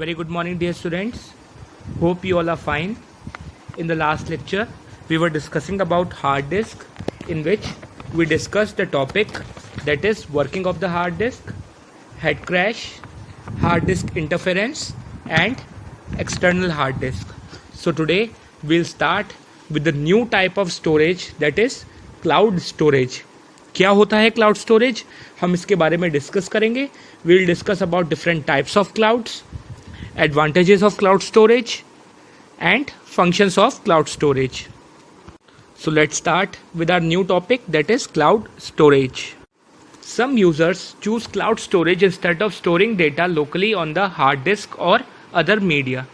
Very good morning, dear students. Hope you all are fine. In the last lecture, we were discussing about hard disk, in which we discussed the topic that is working of the hard disk, head crash, hard disk interference, and external hard disk. So today we'll start with the new type of storage, that is cloud storage. क्या होता है cloud storage, हम इसके बारे में discuss करेंगे. We will discuss about different types of clouds, advantages of cloud storage and functions of cloud storage. So let's start with our new topic, that is cloud storage. Some users choose cloud storage instead of storing data locally on the hard disk or other media.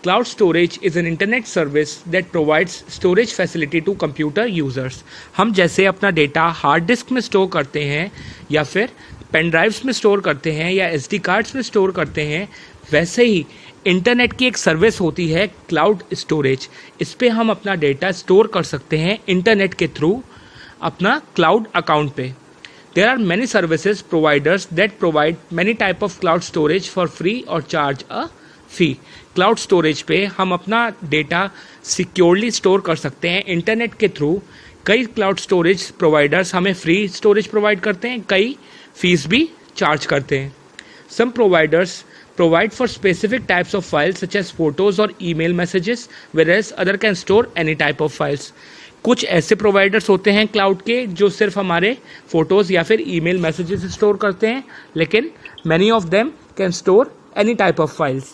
Cloud storage is an internet service that provides storage facility to computer users. हम जैसे अपना data hard disk में store करते हैं या फिर pen drives में store करते हैं या SD कार्ड्स में स्टोर करते हैं, वैसे ही इंटरनेट की एक सर्विस होती है क्लाउड स्टोरेज. इस पे हम अपना डेटा स्टोर कर सकते हैं इंटरनेट के थ्रू अपना क्लाउड अकाउंट पे. There are many services providers that provide many type of cloud storage for free और charge a fee. Cloud storage पे हम अपना डेटा सिक्योरली स्टोर कर सकते हैं इंटरनेट के थ्रू. कई क्लाउड स्टोरेज प्रोवाइडर्स हमें फ्री स्टोरेज प्रोवाइड करते हैं, कई फीस भी चार्ज करते हैं. सम providers provide for specific types of files such as photos or email messages, whereas other can store any type of files. कुछ ऐसे प्रोवाइडर्स होते हैं क्लाउड के जो सिर्फ हमारे फोटोज़ या फिर ईमेल मैसेजेस स्टोर करते हैं, लेकिन many of them can store any type of files.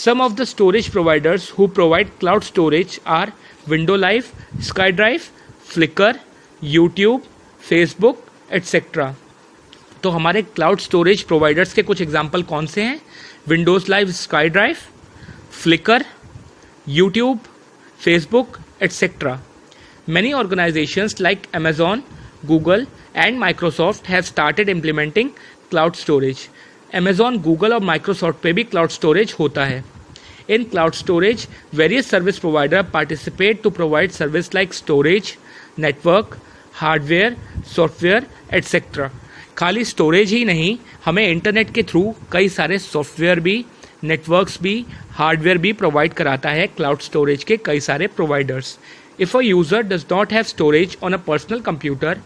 Some of the storage providers who provide cloud storage are window live, SkyDrive, Flickr, YouTube, Facebook etcetera. तो हमारे cloud storage providers के कुछ example कौन से हैं? Windows Live, SkyDrive, Flickr, YouTube, Facebook etcetera. Many organizations like Amazon, Google and Microsoft have started implementing cloud storage. Amazon, Google और Microsoft पे भी cloud storage होता है. In cloud storage, various service providers participate to provide service like storage, network, hardware, software, etc. खाली storage ही नहीं, हमें internet के through कई सारे सॉफ्टवेयर भी, नेटवर्क्स भी, हार्डवेयर भी प्रोवाइड कराता है क्लाउड स्टोरेज के कई सारे providers. If a user does not have storage on a personal computer,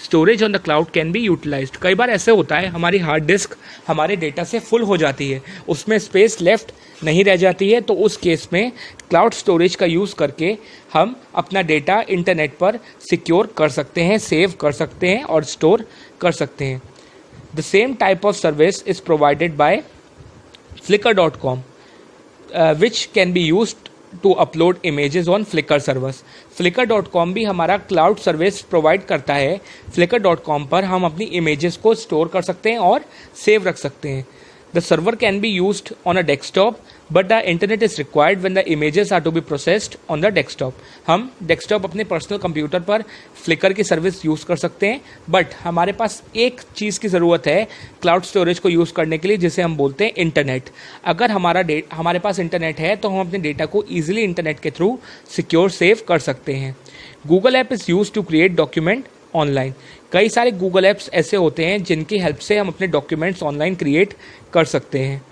storage on the cloud can be utilized. कई बार ऐसे होता है हमारी हार्ड डिस्क हमारे डेटा से फुल हो जाती है, उसमें स्पेस लेफ्ट नहीं रह जाती है, तो उस केस में क्लाउड स्टोरेज का यूज़ करके हम अपना डेटा इंटरनेट पर सिक्योर कर सकते हैं, सेव कर सकते हैं और स्टोर कर सकते हैं. The same type of service is provided by flickr.com which can be used to upload images on Flickr servers. Flickr.com भी हमारा क्लाउड सर्विस प्रोवाइड करता है. Flickr.com पर हम अपनी इमेजेस को स्टोर कर सकते हैं और सेव रख सकते हैं. The server can be used on a desktop, but the internet is required when the images are to be processed on the desktop. हम डेस्कटॉप अपने पर्सनल कंप्यूटर पर फ्लिकर की सर्विस यूज़ कर सकते हैं, बट हमारे पास एक चीज़ की ज़रूरत है क्लाउड स्टोरेज को यूज़ करने के लिए, जिसे हम बोलते हैं इंटरनेट. अगर हमारे पास इंटरनेट है तो हम अपने डेटा को ईजिली इंटरनेट के थ्रू सिक्योर सेव कर सकते हैं. Google app is use to create document online. कई सारे गूगल ऐप्स ऐसे होते हैं जिनकी हेल्प से हम अपने डॉक्यूमेंट्स ऑनलाइन क्रिएट कर सकते हैं.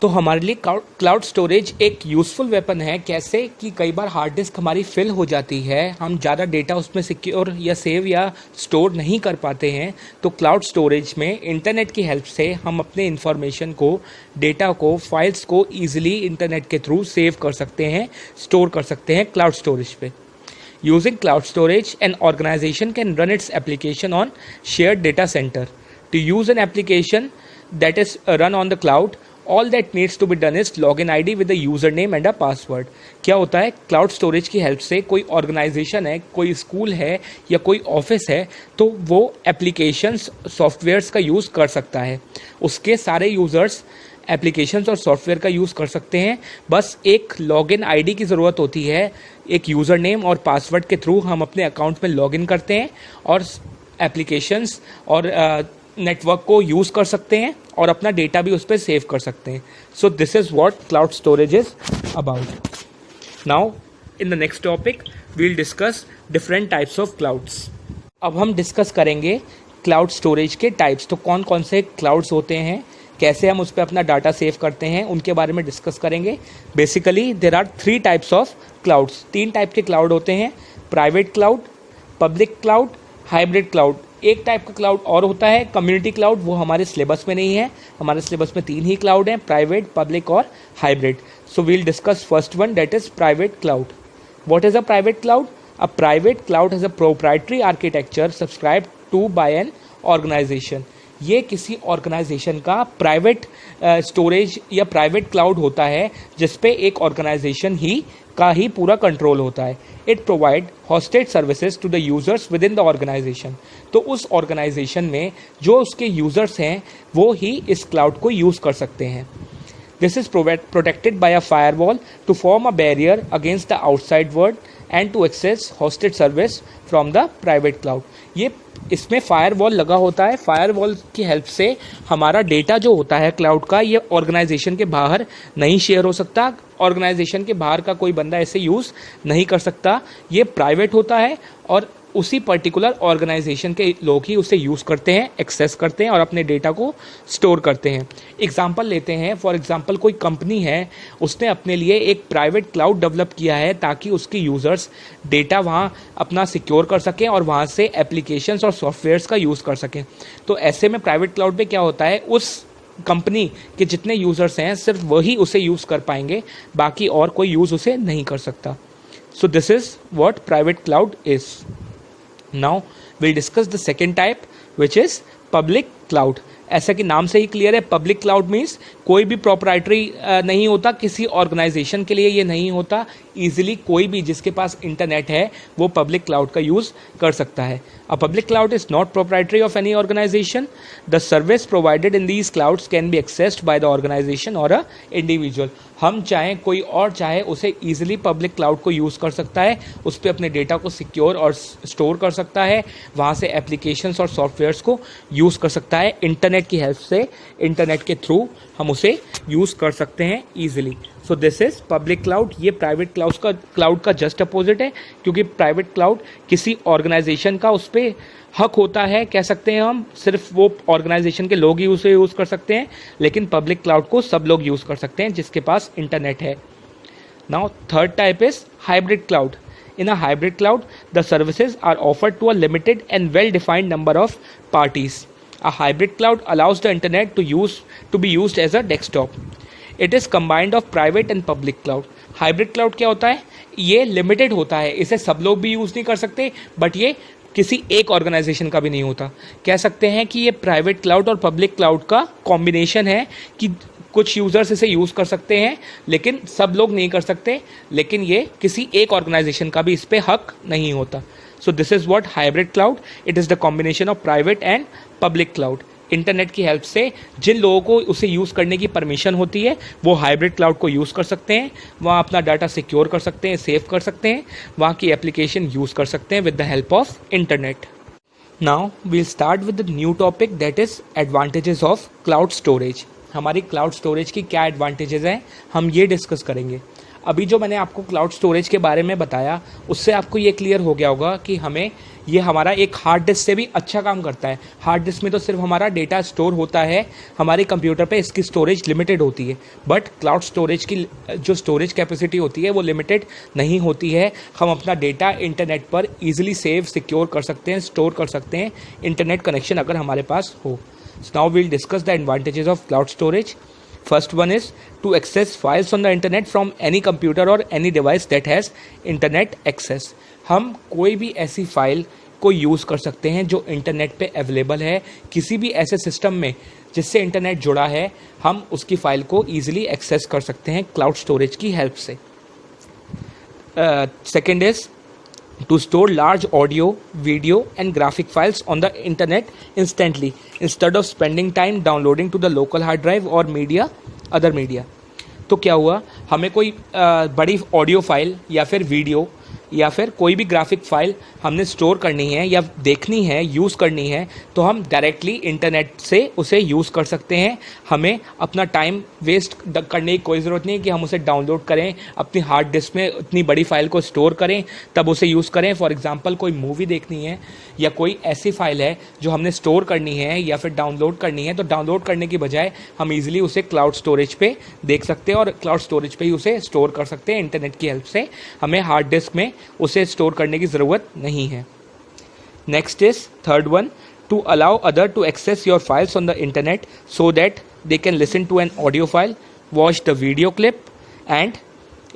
तो हमारे लिए क्लाउड स्टोरेज एक यूज़फुल वेपन है. कैसे कि कई बार हार्ड डिस्क हमारी फिल हो जाती है, हम ज़्यादा डेटा उसमें सिक्योर या सेव या स्टोर नहीं कर पाते हैं, तो क्लाउड स्टोरेज में इंटरनेट की हेल्प से हम अपने इन्फॉर्मेशन को, डेटा को, फाइल्स को ईजिली इंटरनेट के थ्रू सेव कर सकते हैं, स्टोर कर सकते हैं क्लाउड स्टोरेज पे. Using cloud storage, an organization can run its application on shared data center. To use an application that is run on the cloud, all that needs to be done is login ID with the username and a password. क्या होता है, cloud storage की help से कोई organisation है, कोई school है या कोई ऑफिस है, तो वो एप्लीकेशंस, सॉफ्टवेयर्स का यूज़ कर सकता है. उसके सारे यूज़र्स एप्लीकेशंस और सॉफ्टवेयर का यूज़ कर सकते हैं. बस एक लॉगिन आईडी की ज़रूरत होती है. एक यूज़र नेम और पासवर्ड के थ्रू हम अपने अकाउंट में लॉगिन करते हैं और एप्लीकेशंस और नेटवर्क को यूज़ कर सकते हैं और अपना डेटा भी उस पर सेव कर सकते हैं. So this is what cloud storage is about. Now in the next topic we will discuss different types of clouds. अब हम डिस्कस करेंगे क्लाउड स्टोरेज के टाइप्स. तो कौन कौन से क्लाउड्स होते हैं कैसे हम उस पर अपना डाटा सेव करते हैं, उनके बारे में डिस्कस करेंगे। Basically there are 3 types of clouds, 3 type के क्लाउड होते हैं, private cloud, public cloud, hybrid cloud. एक टाइप का क्लाउड और होता है कम्युनिटी क्लाउड, वो हमारे सिलेबस में नहीं है। हमारे सिलेबस में 3 ही क्लाउड हैं, प्राइवेट, पब्लिक और hybrid. So we'll discuss first one, that is private cloud. What is a private cloud? A private cloud has a proprietary architecture subscribe to by an organization. ये किसी organization का private storage या private cloud होता है जिसपे एक organisation का ही पूरा कंट्रोल होता है। It provide hosted services to the users within the organization. तो उस ऑर्गेनाइजेशन में जो उसके यूजर्स हैं वो ही इस क्लाउड को यूज़ कर सकते हैं। This is protected by a firewall to form a barrier against the outside world and to access hosted service from the private cloud। ये इसमें फायरवॉल लगा होता है। फायरवॉल की हेल्प से हमारा डेटा जो होता है क्लाउड का, ये ऑर्गेनाइजेशन के बाहर नहीं शेयर हो सकता। ऑर्गेनाइजेशन के बाहर का कोई बंदा ऐसे यूज़ नहीं कर सकता। ये प्राइवेट होता है और उसी पर्टिकुलर ऑर्गेनाइजेशन के लोग ही उसे यूज़ करते हैं, एक्सेस करते हैं और अपने डेटा को स्टोर करते हैं। एग्जांपल लेते हैं, फॉर एग्जांपल कोई कंपनी है, उसने अपने लिए एक प्राइवेट क्लाउड डेवलप किया है ताकि उसके यूज़र्स डेटा वहाँ अपना सिक्योर कर सकें और वहाँ से एप्लीकेशंस और सॉफ्टवेयर्स का यूज़ कर सकें। तो ऐसे में प्राइवेट क्लाउड पे क्या होता है, उस कंपनी के जितने यूज़र्स हैं सिर्फ वही उसे यूज़ कर पाएंगे, बाकी और कोई यूज़ उसे नहीं कर सकता। सो this is what private cloud is. Now we'll discuss the second type, which is public cloud। ऐसा कि नाम से ही क्लियर है, पब्लिक क्लाउड मीन्स कोई भी प्रॉपराइटरी नहीं होता, किसी ऑर्गेनाइजेशन के लिए ये नहीं होता। ईजिली कोई भी जिसके पास इंटरनेट है वो पब्लिक क्लाउड का यूज़ कर सकता है। A public cloud is not proprietary of any organization। The service provided in these clouds can be accessed by the organization or a individual। हम चाहें, कोई और चाहे, उसे ईजिली पब्लिक क्लाउड को यूज़ कर सकता है, उस पर अपने डेटा को सिक्योर और स्टोर कर सकता है, वहाँ से एप्लीकेशंस और सॉफ्टवेयर्स को यूज़ कर सकता है। इंटरनेट की हेल्प से, इंटरनेट के थ्रू हम उसे यूज़ कर सकते हैं easily. So this is public cloud. ये प्राइवेट क्लाउड का जस्ट अपोजिट है, क्योंकि प्राइवेट क्लाउड किसी ऑर्गेनाइजेशन का उस पर हक होता है, कह सकते हैं हम, सिर्फ वो ऑर्गेनाइजेशन के लोग ही उसे यूज़ कर सकते हैं, लेकिन पब्लिक क्लाउड को सब लोग यूज़ कर सकते हैं जिसके पास इंटरनेट है। Now third type is hybrid cloud. In a hybrid cloud, the services are offered to a limited and well-defined number of parties. A hybrid cloud allows the internet to be used as a desktop. It is combined of private and public cloud. Hybrid cloud क्या होता है? ये limited होता है, इसे सब लोग भी यूज़ नहीं कर सकते, बट ये किसी एक ऑर्गेनाइजेशन का भी नहीं होता। कह सकते हैं कि ये प्राइवेट क्लाउड और पब्लिक क्लाउड का कॉम्बिनेशन है कि कुछ यूज़र्स इसे यूज़ कर सकते हैं लेकिन सब लोग नहीं कर सकते, लेकिन ये किसी एक ऑर्गेनाइजेशन का भी इस पर हक नहीं होता। सो this is what hybrid cloud. It is the combination of private and public cloud. Internet की हेल्प से जिन लोगों को उसे यूज़ करने की परमिशन होती है वो हाइब्रिड क्लाउड को यूज़ कर सकते हैं, वहाँ अपना डाटा सिक्योर कर सकते हैं, सेव कर सकते हैं, वहाँ की एप्लीकेशन यूज़ कर सकते हैं with the help of internet. Now we'll start with the new topic, that is advantages of cloud storage. हमारी क्लाउड स्टोरेज की क्या एडवांटेजेस हैं, हम ये डिस्कस करेंगे। अभी जो मैंने आपको क्लाउड स्टोरेज के बारे में बताया उससे आपको ये क्लियर हो गया होगा कि ये हमारा एक हार्ड डिस्क से भी अच्छा काम करता है। हार्ड डिस्क में तो सिर्फ हमारा डेटा स्टोर होता है, हमारे कंप्यूटर पे इसकी स्टोरेज लिमिटेड होती है, बट क्लाउड स्टोरेज की जो स्टोरेज कैपेसिटी होती है वो लिमिटेड नहीं होती है। हम अपना डेटा इंटरनेट पर ईजिली सेव, सिक्योर कर सकते हैं, स्टोर कर सकते हैं, इंटरनेट कनेक्शन अगर हमारे पास हो। So now we'll discuss the advantages of cloud storage. First one is to access files on the internet from any computer or any device that has internet access. हम कोई भी ऐसी फाइल को use कर सकते हैं जो इंटरनेट पे अवेलेबल है, किसी भी ऐसे सिस्टम में जिससे इंटरनेट जुड़ा है, हम उसकी फ़ाइल को ईजिली एक्सेस कर सकते हैं क्लाउड स्टोरेज की हेल्प से। Second is to store large audio, video and graphic files on the internet instantly instead of spending time downloading to the local hard drive or other media। तो क्या हुआ, हमें कोई बड़ी ऑडियो फाइल या फिर वीडियो या फिर कोई भी ग्राफिक फाइल हमने स्टोर करनी है या देखनी है, यूज़ करनी है, तो हम डायरेक्टली इंटरनेट से उसे यूज़ कर सकते हैं। हमें अपना टाइम वेस्ट करने की कोई ज़रूरत नहीं है कि हम उसे डाउनलोड करें, अपनी हार्ड डिस्क में इतनी बड़ी फाइल को स्टोर करें, तब उसे यूज़ करें। फॉर एग्जांपल कोई मूवी देखनी है या कोई ऐसी फाइल है जो हमने स्टोर करनी है या फिर डाउनलोड करनी है, तो डाउनलोड करने की बजाय हम इजीली उसे क्लाउड स्टोरेज पे देख सकते हैं और क्लाउड स्टोरेज पे ही उसे स्टोर कर सकते हैं इंटरनेट की हेल्प से। हमें हार्ड डिस्क में उसे स्टोर करने की ज़रूरत नहीं है। Next is third one, to allow other to access your files on the internet so that they can listen to an audio file, watch the video clip and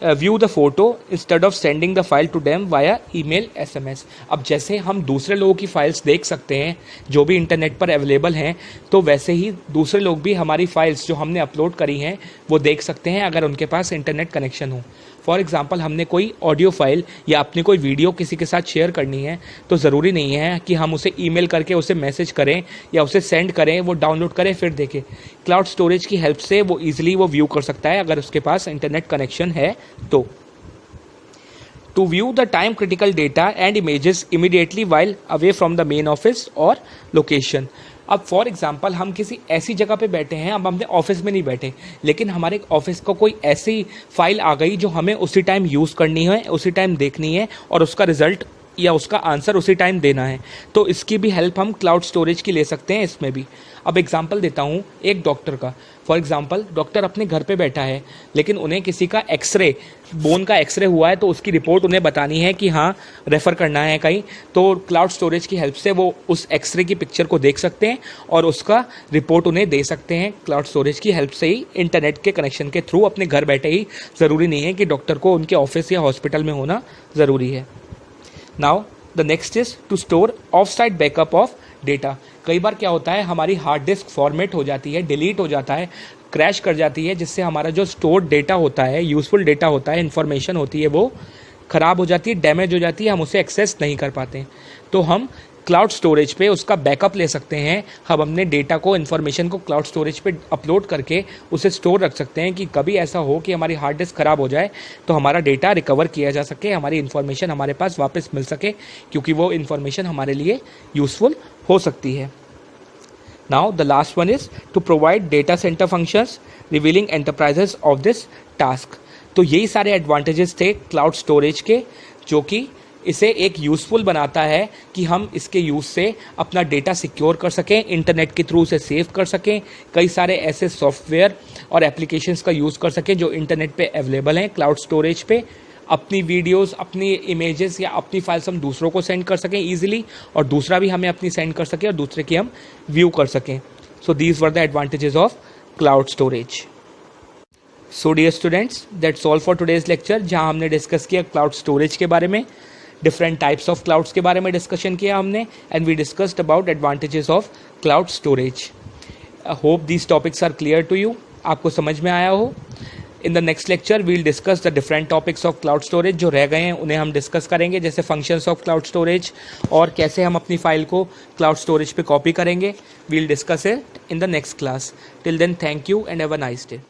view the photo instead of sending the file to them via email SMS। अब जैसे हम दूसरे लोगों की files देख सकते हैं जो भी इंटरनेट पर अवेलेबल हैं, तो वैसे ही दूसरे लोग भी हमारी फाइल्स जो हमने अपलोड करी हैं वो देख सकते हैं अगर उनके पास इंटरनेट कनेक्शन हो। फॉर एग्जांपल हमने कोई ऑडियो फाइल या अपनी कोई वीडियो किसी के साथ शेयर करनी है, तो ज़रूरी नहीं है कि हम उसे ईमेल करके उसे मैसेज करें या उसे सेंड करें, वो डाउनलोड करें फिर देखें। क्लाउड स्टोरेज की हेल्प से वो ईजिली वो व्यू कर सकता है अगर उसके पास इंटरनेट कनेक्शन है तो। To view the time critical data and images immediately while away from the main office और लोकेशन। अब फॉर एग्जांपल हम किसी ऐसी जगह पे बैठे हैं, अब हमने ऑफिस में नहीं बैठे, लेकिन हमारे ऑफिस को कोई ऐसी फाइल आ गई जो हमें उसी टाइम यूज़ करनी है, उसी टाइम देखनी है और उसका रिजल्ट या उसका आंसर उसी टाइम देना है, तो इसकी भी हेल्प हम क्लाउड स्टोरेज की ले सकते हैं इसमें भी। अब एग्जांपल देता हूँ एक डॉक्टर का। फॉर एग्जांपल डॉक्टर अपने घर पे बैठा है, लेकिन उन्हें किसी का एक्सरे, बोन का एक्सरे हुआ है, तो उसकी रिपोर्ट उन्हें बतानी है कि हाँ रेफ़र करना है कहीं, तो क्लाउड स्टोरेज की हेल्प से वो उस एक्सरे की पिक्चर को देख सकते हैं और उसका रिपोर्ट उन्हें दे सकते हैं क्लाउड स्टोरेज की हेल्प से ही, इंटरनेट के कनेक्शन के थ्रू अपने घर बैठे ही। ज़रूरी नहीं है कि डॉक्टर को उनके ऑफिस या हॉस्पिटल में होना ज़रूरी है। Now the next is to store off site backup of data. कई बार क्या होता है, हमारी हार्ड डिस्क फॉर्मेट हो जाती है, डिलीट हो जाता है, क्रैश कर जाती है, जिससे हमारा जो स्टोर्ड डेटा होता है, यूज़फुल डेटा होता है, इन्फॉर्मेशन होती है, वो ख़राब हो जाती है, डैमेज हो जाती है, हम उसे एक्सेस नहीं कर पाते। तो हम क्लाउड स्टोरेज पे उसका बैकअप ले सकते हैं। हम अपने डेटा को, इन्फॉर्मेशन को क्लाउड स्टोरेज पे अपलोड करके उसे स्टोर रख सकते हैं कि कभी ऐसा हो कि हमारी हार्ड डिस्क ख़राब हो जाए तो हमारा डेटा रिकवर किया जा सके, हमारी इन्फॉर्मेशन हमारे पास वापस मिल सके, क्योंकि वो इन्फॉर्मेशन हमारे लिए यूज़फुल हो सकती है। Now the last one is to provide data center functions relieving enterprises of this task. तो यही सारे एडवांटेजेस थे क्लाउड स्टोरेज के, जो कि इसे एक यूज़फुल बनाता है कि हम इसके यूज़ से अपना डेटा सिक्योर कर सकें, इंटरनेट के थ्रू उसे सेव कर सकें, कई सारे ऐसे सॉफ्टवेयर और एप्लीकेशंस का यूज़ कर सकें जो इंटरनेट पे अवेलेबल हैं क्लाउड स्टोरेज पे। अपनी वीडियोस, अपनी इमेजेस या अपनी फाइल्स हम दूसरों को सेंड कर सकें ईजिली, और दूसरा भी हमें अपनी सेंड कर सके और दूसरे की हम व्यू कर सकें। So these were the advantages of cloud storage. So dear students, that's all for today's lecture, जहां हमने डिस्कस किया क्लाउड स्टोरेज के बारे में, डिफरेंट टाइप्स ऑफ क्लाउड्स के बारे में डिस्कशन किया हमने, and we discussed about advantages of cloud storage. Hope these topics are clear to you, आपको समझ में आया हो। In the next lecture we'll discuss the different topics of cloud storage. जो रह गए हैं उन्हें हम डिस्कस करेंगे, जैसे फंक्शंस ऑफ क्लाउड स्टोरेज और कैसे हम अपनी फाइल को क्लाउड स्टोरेज पे कॉपी करेंगे। We'll discuss it in the next class. Till then, thank you and have a nice day.